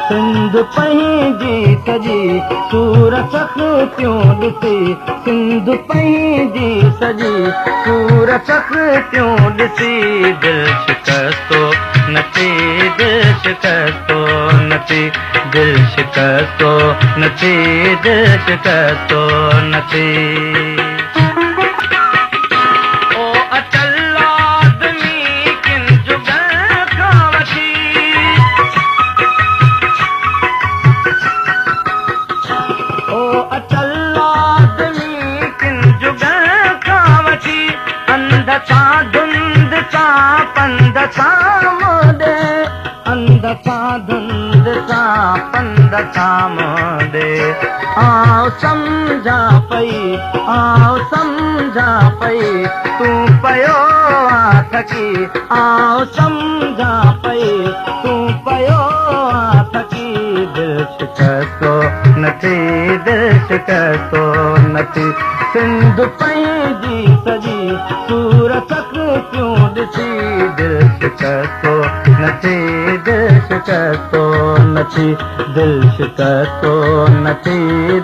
सिंध पंहिंजी सॼी सूरत थियूं ॾिसी सिंध पंहिंजी सॼी सूरत थियूं ॾिसी दिल शिकस्तो नथी दिल शिकस्तो नथी दिल शिकस्तो नथी दिल शिकस्तो नथी आओ समझा पई तूं पयो थकी आओ समझा पई तूं पयो थकी दिल शिकस्तो नथी दिल शिकस्तो नथी सिंध पंहिंजी सॼी सूरत थियूं ॾिसी दिल शिकस्तो नथी दिल शिकस्तो नथी दिल शिकस्तो नथी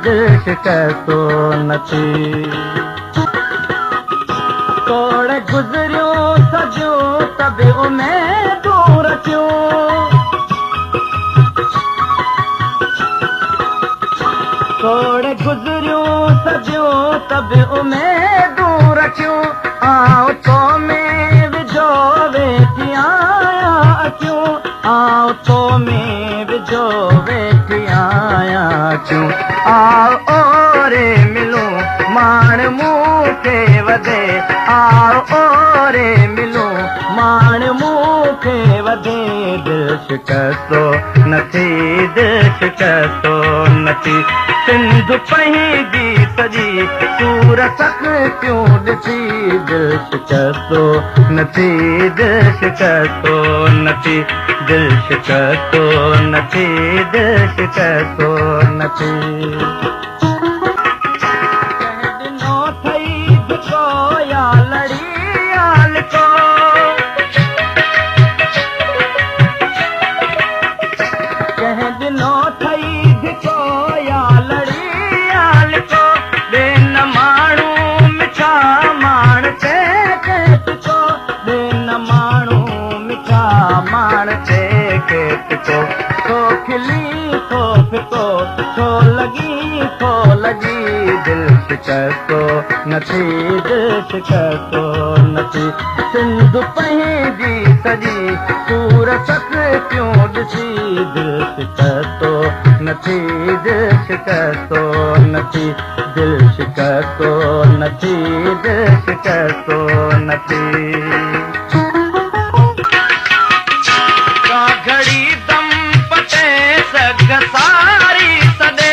दिल शिकस्तो नथी तोड़ गुज़रियो सॼो तब उमेदूं रखियो तोड़ गुज़रियो सॼो तब उमेदूं रखियो आओ तो में विझो वेठी आया अचूं आओ तो में विझो वेठी आया अचूं आओ ओरे मिलूं माण मूंखे वधे आओ ओरे मिलूं माण मूंखे वधे दिल शिकस्तो नथी दिल शिकस्तो नथी सिंध पंहिंजी सॼी सूरत थियूं ॾिसी दिल शिकस्तो नथी दिल शिकस्तो नथी दिल शिकस्तो नथी दिल शिकस्तो नथी ॾिनो थई धिको या लड़ी याल को कंहिं ॾिनो थई धिको या लड़ी याल को ॿे न माण्हू मिठा माण ते केतिको ॿे न माण्हू मिठा माण ते केतिको तो खिली तो फिको तो लगी दिल शिकस्तो नथी दिल शिकस्तो नथी सिंध पंहिंजी सॼी सूरत थियूं ॾिसी दिल शिकस्तो नथी दिल शिकस्तो नथी दिल शिकस्तो नथी दिल शिकस्तो नथी का घड़ी दम पटे सघ सारी सॾे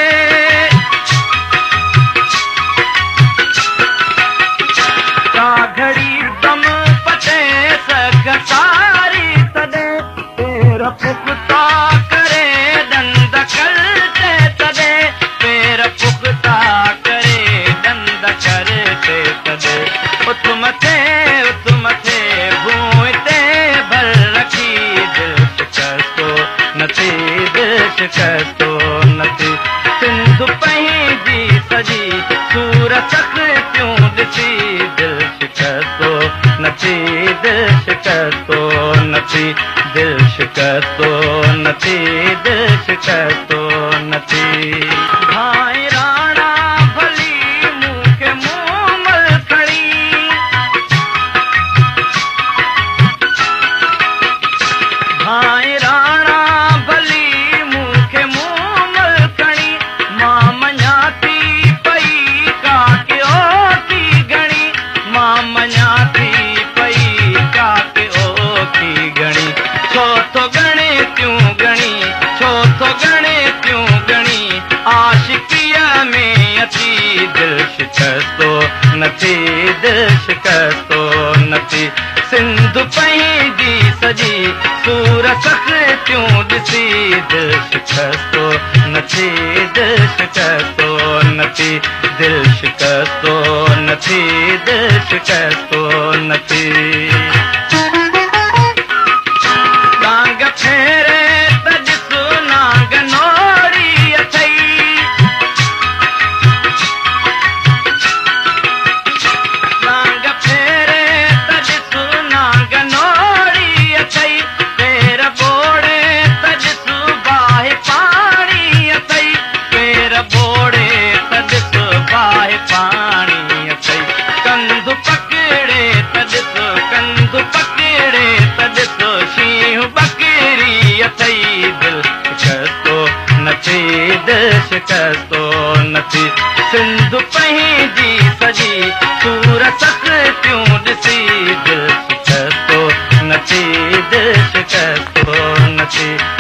का घड़ी दम पटे सघ सारी सॾे पेर पुख्ता करे दंद करते तॾे पेर पुख्ता करे दंद करते तॾे उथ मथे भूं ते भर रखी दिल शिकस्तो नथी दिल शिकस्तो नथी सिंध पंहिंजी सॼी सूरत थियूं ॾिसी दिल शिकस्तो नथी दिल शिकस्तो नथी दिल शिकस्तो नथी दिल शिकस्तो नथी भाई राणा भली मूंखे मूमल खणी भाई राणा भली मूंखे मूमल खणी मां मञा थी पई काके ओ थी घणी मां मञा थी पई काके ओ थी घणी छो तो गणे क्यों गणी छो तो गणे क्यों गणी आशिकीअ में अची दिल शिकस्तो नथी दिल शिकस्तो नथी सिंध पंहिंजी सॼी सूरत थियूं ॾिसी दिल शिकस्तो नथी दिल शिकस्तो नथी दिल शिकस्तो नथी दिल शिकस्तो नथी नांग फेरे त ॾिसो नांग शिकस्तो नथी सिंध पंहिंजी सजी सूरत क्यों ॾिसी दिल शिकस्तो नथी दिल शिकस्तो नथी